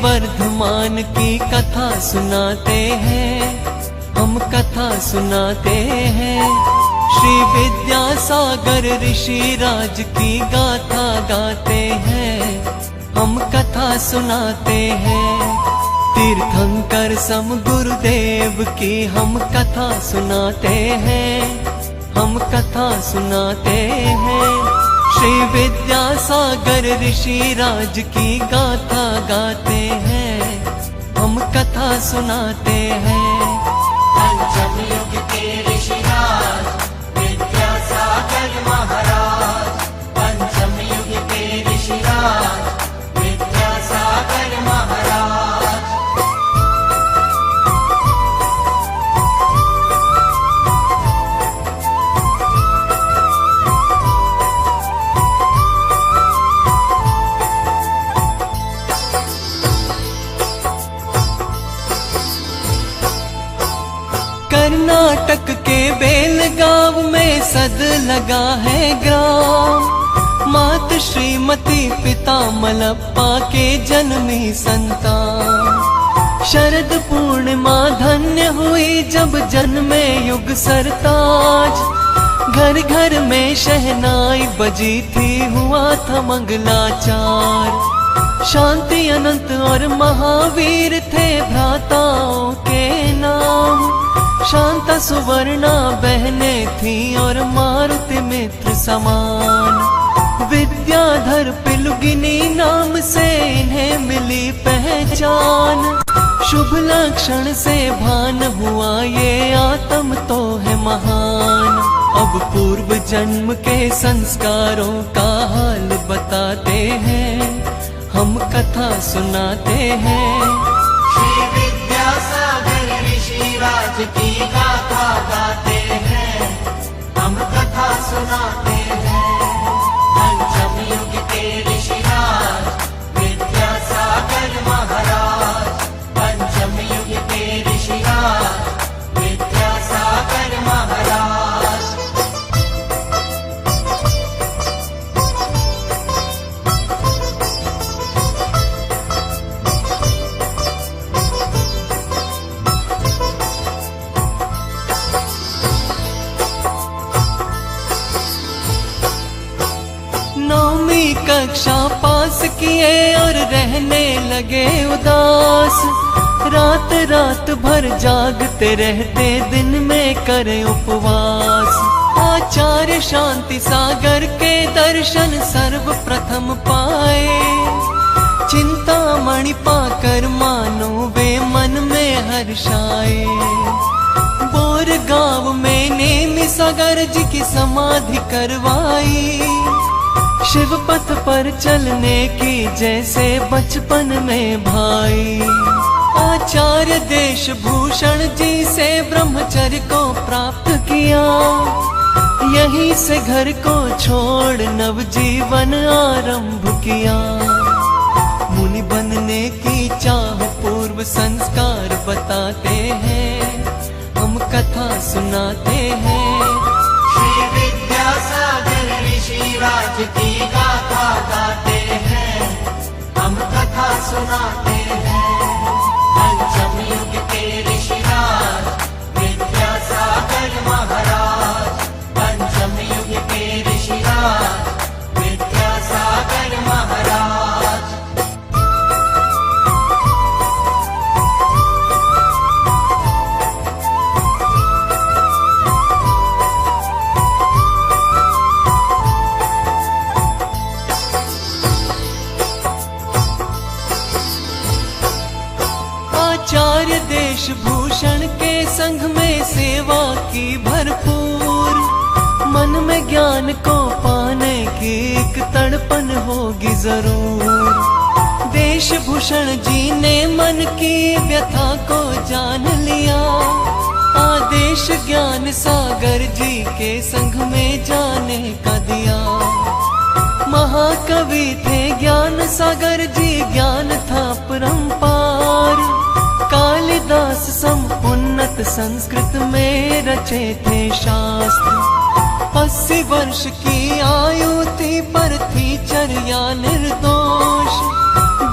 वर्धमान की कथा सुनाते हैं, हम कथा सुनाते हैं। श्री विद्यासागर ऋषि राज की गाथा गाते हैं, हम कथा सुनाते हैं। तीर्थंकर सम गुरुदेव की हम कथा सुनाते हैं, हम कथा सुनाते हैं। श्री विद्यासागर ऋषि राज की गाथा गाते हैं, हम कथा सुनाते हैं। पंचम युग के ऋषिराज विद्यासागर महाराज, पंचम युग के ऋषिराज विद्यासागर महाराज। कर्नाटक के बेलगांव में सद लगा है ग्राम, मात श्रीमती पिता मलप्पा के जन्मी संतान। शरद पूर्णिमा धन्य हुई जब जन्मे युग सरताज, घर घर में शहनाई बजी थी, हुआ था मंगलाचार। शांति अनंत और महावीर थे भ्राताओं के नाम, शांता सुवर्णा बहनें थी और मारुति मित्र समान। विद्याधर पिलुगिनी नाम से इन्हें मिली पहचान, शुभ लक्षण से भान हुआ ये आत्म तो है महान। अब पूर्व जन्म के संस्कारों का हाल बताते हैं, हम कथा सुनाते हैं। श्री विद्यासागर ऋषि राज की गाथा गाते हैं, हम कथा सुनाते हैं। पंचम युग के ऋषिराज विद्यासागर महाराज, पंचम युग के ऋषिराज विद्यासागर महाराज। कक्षा पास किए और रहने लगे उदास, रात रात भर जागते रहते, दिन में करे उपवास। आचार्य शांति सागर के दर्शन सर्वप्रथम पाए, चिंतामणि पाकर मानो वे मन में हर्षाए। बोरगांव में नेमि सागर जी की समाधि करवाई, शिव पथ पर चलने की जैसे बचपन में भाई। आचार्य देश भूषण जी से ब्रह्मचर्य को प्राप्त किया, यहीं से घर को छोड़ नवजीवन आरंभ किया। मुनि बनने की चाह पूर्व संस्कार बताते हैं, हम कथा सुनाते हैं। श्री विद्यासागर ऋषि राज की गाथा गाते हैं, हम कथा सुनाते हैं। पंचम युग के ऋषिराज विद्यासागर महाराज, पंचम युग के ऋषिराज विद्यासागर महाराज। आचार्य देश भूषण के संग में सेवा की भरपूर, मन में ज्ञान को पाने की एक तड़पन होगी जरूर। देश भूषण जी ने मन की व्यथा को जान लिया, आदेश ज्ञान सागर जी के संग में जाने का दिया। महाकवि थे ज्ञान सागर जी, ज्ञान था परंपार। कालिदास समुन्नत संस्कृत में रचे थे शास्त्र। 80 वर्ष की आयु थी पर थी चर्या निर्दोष,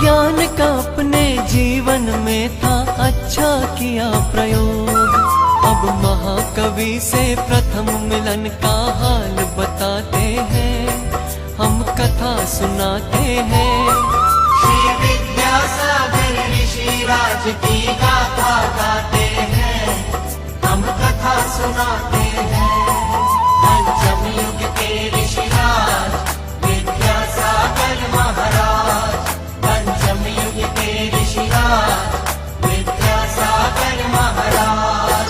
ज्ञान का अपने जीवन में था अच्छा किया प्रयोग। अब महाकवि से प्रथम मिलन का हाल बताते हैं, हम कथा सुनाते हैं। श्री विद्यासागर ऋषिराज की गाथा गाते हैं, हम कथा सुनाते हैं। पंचम युग के ऋषिराज विद्यासागर महाराज, पंचम युग के ऋषिराज विद्यासागर महाराज।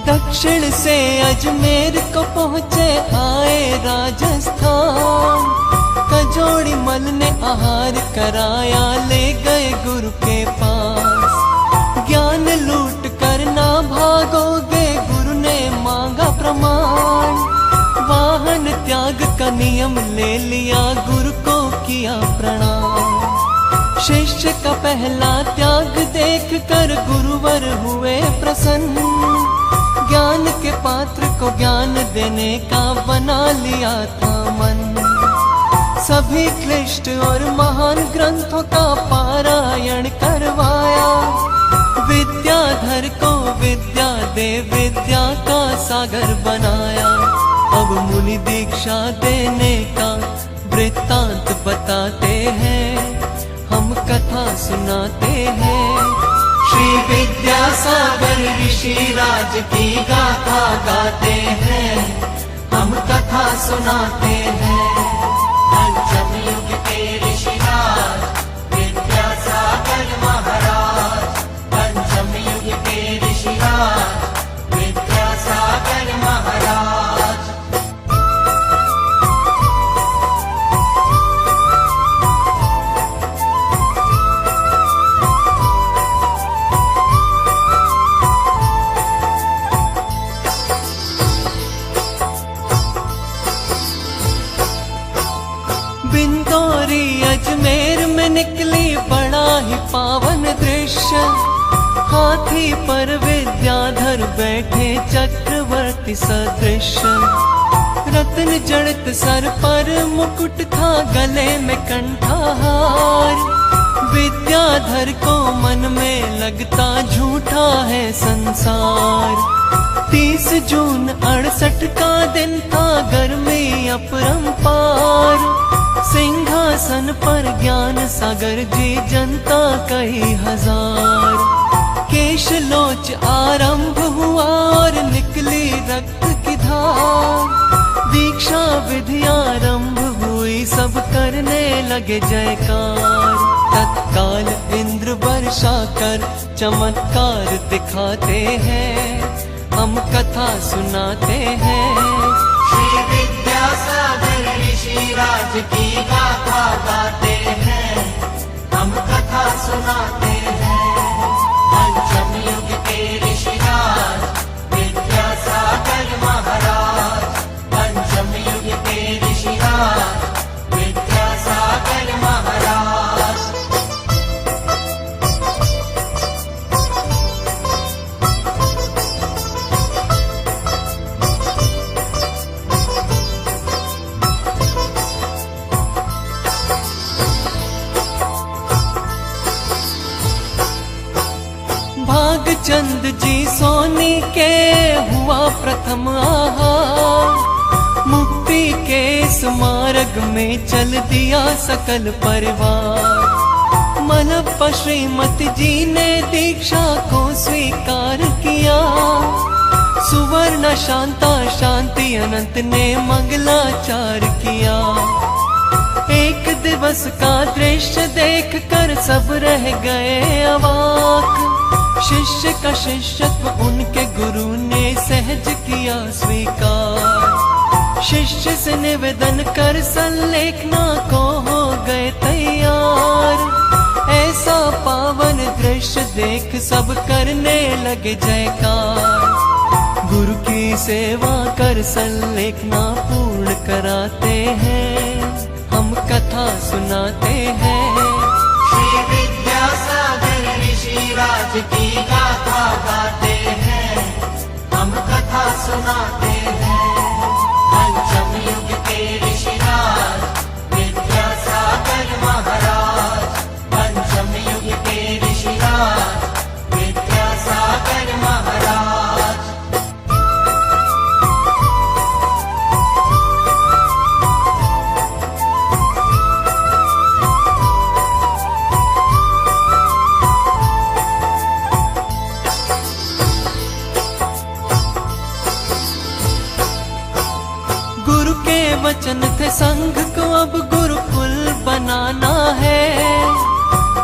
दक्षिण से अजमेर को पहुँचे आए राजस्थान। कजोड़ी मल ने आहार कराया, ले गए गुरु के पास। ज्ञान लूट कर ना भागोगे, गुरु ने मांगा प्रमाण। वाहन त्याग का नियम ले लिया, गुरु को किया प्रणाम। शिष्य का पहला त्याग देख कर गुरुवर हुए प्रसन्न। ज्ञान के पात्र को ज्ञान देने का बना लिया था मन। सभी क्लिष्ट और महान ग्रंथों का पारायण करवाया। विद्याधर को विद्या दे विद्या का सागर बनाया। अब मुनि दीक्षा देने का वृत्तांत बताते हैं, हम कथा सुनाते हैं। श्री विद्यासागर ऋषिराज की गाथा गाते हैं, हम कथा सुनाते हैं। पंचम युग के ऋषिराज विद्यासागर महाराज, पंचम युग के ऋषिराज विद्यासागर महाराज। बिंदौरी अजमेर में निकली बड़ा ही पावन दृश्य। हाथी पर विद्याधर बैठे चक्रवर्ती सदृश। रत्न जड़ित सर पर मुकुट था, गले में कंठाहार। विद्याधर को मन में लगता झूठा है संसार। 30 जून 68 का दिन था, गर्मी अपरंपार। सिंहासन पर ज्ञान सागर जी, जनता कई हजार। केश लोच आरंभ हुआ और निकली रक्त की धार। दीक्षा विधि आरंभ हुई, सब करने लगे जयकार। तत्काल इंद्र वर्षा कर चमत्कार दिखाते हैं, हम कथा सुनाते हैं। श्री विद्यासागर ऋषिराज की गाथा गाते हैं, हम कथा सुनाते हैं। पंचम युग के ऋषिराज विद्यासागर महाराज, पंचम युग के ऋषिराज विद्यासागर महाराज। भागचंद जी सोनी के हुआ प्रथम आहार। मुक्ति के इस मार्ग में चल दिया सकल परिवार। मनप्पा श्रीमती जी ने दीक्षा को स्वीकार किया। सुवर्ण शांता शांति अनंत ने मंगलाचार किया। एक दिवस का दृश्य देख कर सब रह गए अवाक। शिष्य का शिष्यत्व उनके गुरु ने सहज किया स्वीकार। शिष्य से निवेदन कर संलेखना को हो गए तैयार। ऐसा पावन दृश्य देख सब करने लगे जयकार। गुरु की सेवा कर संलेखना पूर्ण कराते हैं, हम कथा सुनाते हैं। श्री विद्यासागर ऋषिराज की गाथा गाते हैं, हम कथा सुनाते हैं। पंचम युग के ऋषिराज विद्यासागर महाराज, पंचम युग के ऋषिराज विद्यासागर महाराज। गुरु के वचन थे संघ को अब गुरुकुल बनाना है।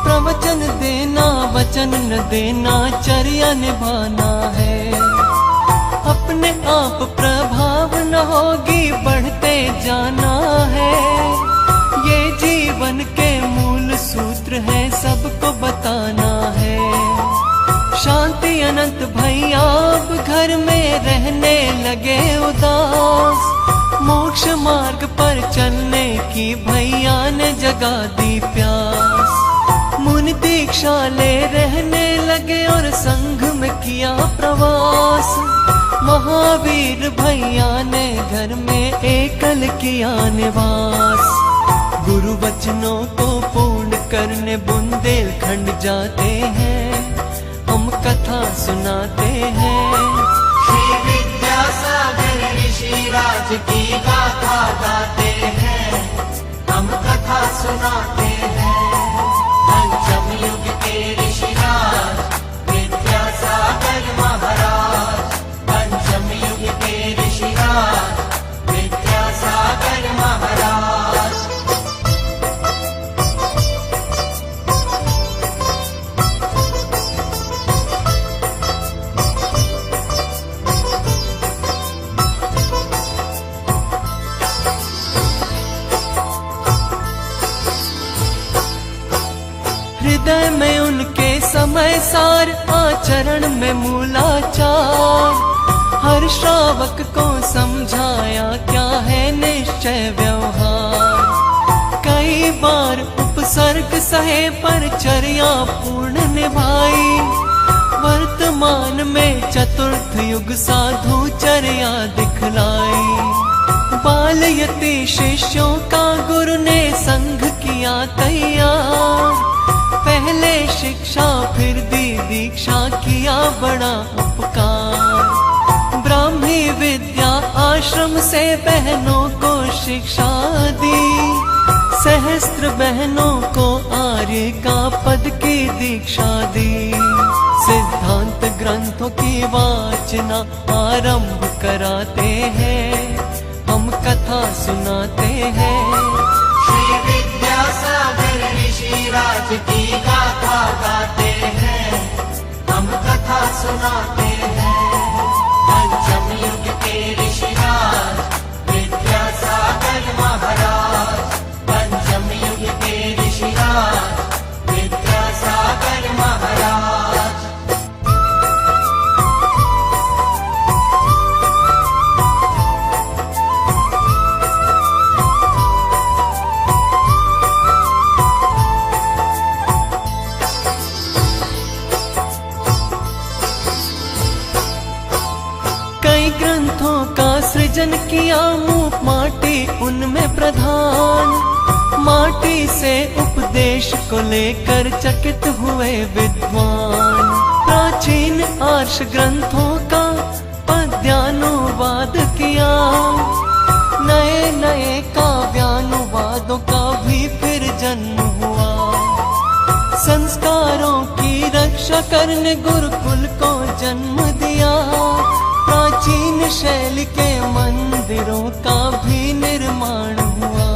प्रवचन देना वचन न देना चर्या निभाना है। अपने आप प्रभाव न होगी बढ़ते जाना है। ये जीवन के मूल सूत्र है सबको बताना है। शांति अनंत भैया अब घर में रहने लगे उदास। मोक्ष मार्ग पर चलने की भैया ने जगा दी प्यास। मुनि दीक्षा ले रहने लगे और संघ में किया प्रवास। महावीर भैया ने घर में एकल किया निवास। गुरु वचनों को पूर्ण करने बुंदेलखंड जाते हैं, हम कथा सुनाते हैं। श्री विद्यासागर ऋषिराज की गाथा गाते हैं, हम कथा सुनाते हैं। पंचम युग के ऋषिराज विद्यासागर महाराज, पंचम युग के ऋषिराज विद्यासागर महाराज। हृदय में उनके समय सार, आचरण में मूलाचार। हर श्रावक को समझाया क्या है निश्चय व्यवहार। कई बार उपसर्ग सहे पर चर्या पूर्ण निभाई। वर्तमान में चतुर्थ युग साधु चर्या दिखलाई। बाल यति शिष्यों का गुरु ने संघ किया तैयार। पहले शिक्षा फिर दी दीक्षा, किया बड़ा उपकार। ब्राह्मी विद्या आश्रम से बहनों को शिक्षा दी। सहस्त्र बहनों को आर्य का पद की दीक्षा दी। सिद्धांत ग्रंथों की वाचना आरंभ कराते हैं, हम कथा सुनाते हैं। श्री विद्यासागर ऋषिराज की गाथा गाते हैं, हम कथा सुनाते हैं। पंचम युग के ऋषिराज विद्यासागर महाराज, पंचम युग के ऋषिराज विद्यासागर महाराज। कई ग्रंथों का सृजन किया, मुंह माटी उनमें प्रधान। माटी से उपदेश को लेकर चकित हुए विद्वान। प्राचीन आर्ष ग्रंथों का पद्यानुवाद किया। नए नए काव्यानुवादों का भी फिर जन्म हुआ। संस्कारों की रक्षा करने गुरुकुल को जन्म दिया। प्राचीन शैली के मंदिरों का भी निर्माण हुआ।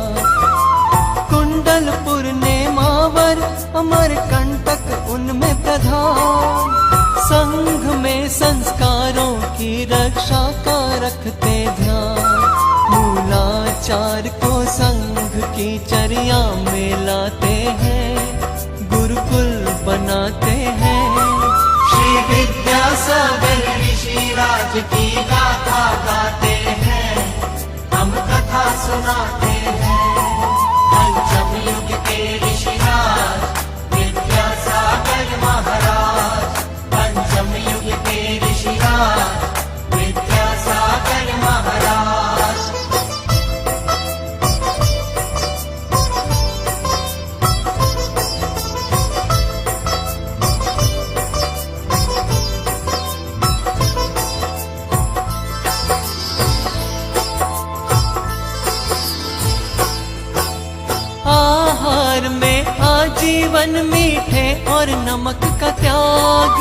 कुंडलपुर नेमावर अमरकंटक उनमें प्रधान। संघ में संस्कारों की रक्षा का रखते ध्यान। मूलाचार को संघ की चर्या में लाते हैं, गुरुकुल बनाते हैं। श्री विद्यासागर ऋषिराज की गाथा गाते हैं, हम कथा सुनाते हैं। जीवन मीठे और नमक का त्याग,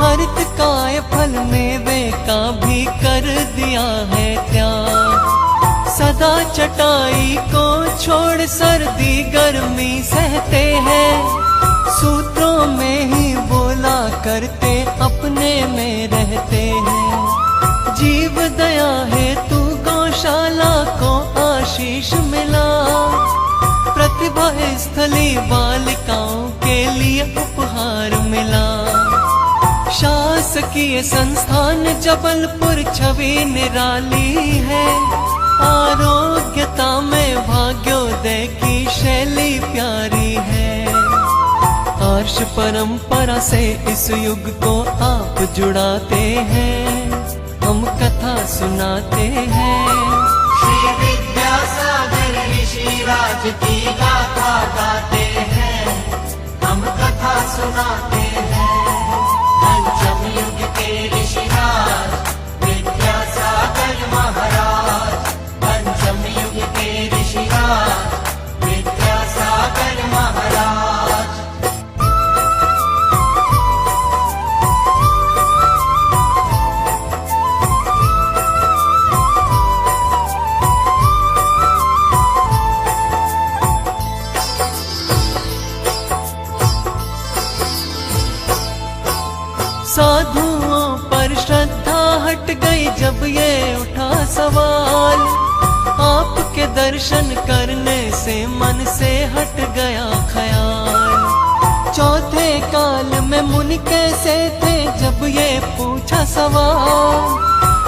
हरित काय फल मेवे का भी कर दिया है त्याग। सदा चटाई को छोड़ सर्दी गर्मी सहते हैं, सूत्रों में ही बोला करते अपने में रहते हैं। जीव दया है तू गौशाला को आशीष मिला, प्रतिभा स्थली बालिकाओं के लिए उपहार मिला। शासकीय संस्थान जबलपुर छवि निराली है, आरोग्यता में भाग्योदय की शैली प्यारी है। आर्ष परंपरा से इस युग को आप जुड़ाते हैं, हम कथा सुनाते हैं। श्री विद्यासागर ऋषिराज की गाथा गाते हैं, हम कथा सुनाते हैं। पंचम युग के ऋषिराज विद्यासागर महाराज, पंचम युग के ऋषिराज विद्यासागर महाराज। साधुओं पर श्रद्धा हट गई जब ये उठा सवाल, आपके दर्शन करने से मन से हट गया ख्याल। चौथे काल में मुनि कैसे थे जब ये पूछा सवाल,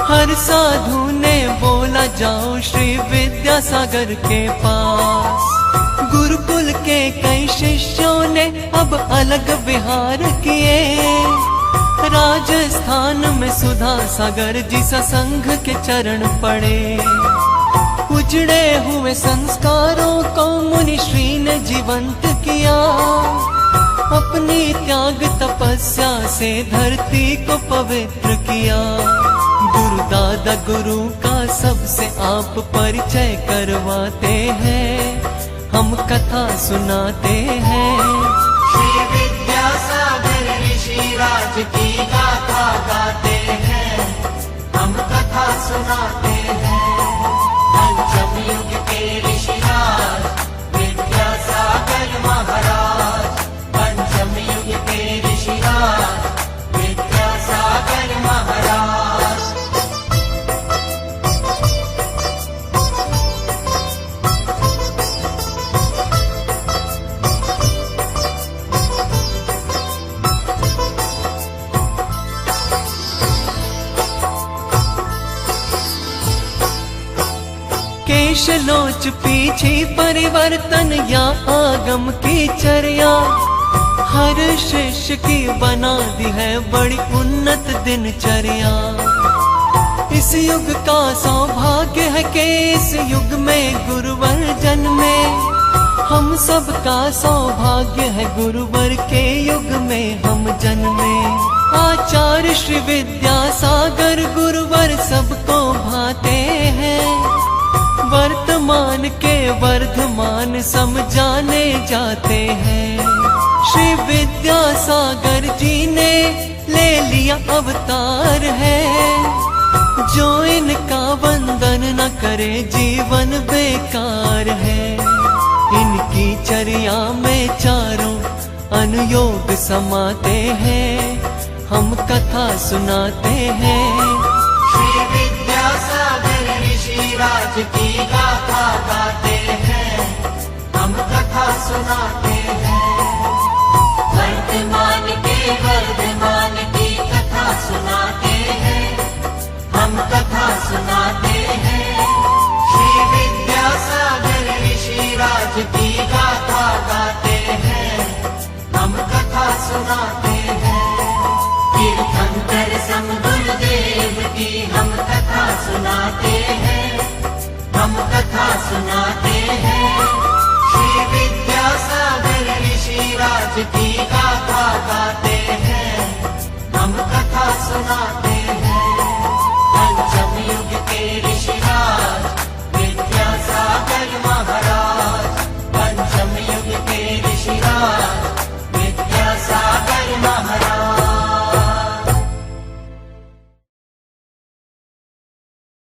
हर साधु ने बोला जाओ श्री विद्यासागर के पास। गुरुकुल के कई शिष्यों ने अब अलग विहार किए, राजस्थान में सुधा सागर जी सत्संग के चरण पड़े। उजड़े हुए संस्कारों को मुनि श्री ने जीवंत किया, अपनी त्याग तपस्या से धरती को पवित्र किया। गुरु दादा गुरु का सबसे आप परिचय करवाते हैं, हम कथा सुनाते हैं। श्री विद्यासागर ऋषिराज की गाथा गाते हैं, हम कथा सुनाते हैं। पंचम युग के ऋषिराज विद्यासागर महाराज, पंचम युग के ऋषिराज विद्यासागर महाराज। केश लोच पीछे परिवर्तन या आगम की चर्या, हर शिष्य की बना दी है बड़ी उन्नत दिनचर्या। इस युग का सौभाग्य है कि इस युग में गुरुवर जन्मे, हम सब का सौभाग्य है गुरुवर के युग में हम जन्मे। आचार्य श्री विद्यासागर गुरुवर सबको भाते हैं, वर्तमान के वर्धमान समझाने जाते हैं। श्री विद्यासागर जी ने ले लिया अवतार है, जो इनका वंदन न करे जीवन बेकार है। इनकी चर्या में चारों अनुयोग समाते हैं, हम कथा सुनाते हैं। श्री विद्यासागर ऋषिराज की गाथा गाते हैं, हम कथा सुनाते हैं। वर्तमान के वर्धमान की कथा सुनाते हैं, हम कथा सुनाते हैं। श्री विद्यासागर ऋषिराज की गाथा गाते हैं, हम कथा सुनाते हैं। तीर्थंकर सम गुरुदेव की हम कथा सुनाते हैं, हम कथा सुनाते हैं। श्री विद्यासागर ऋषिराज की गाथा गाते हैं, हम कथा सुनाते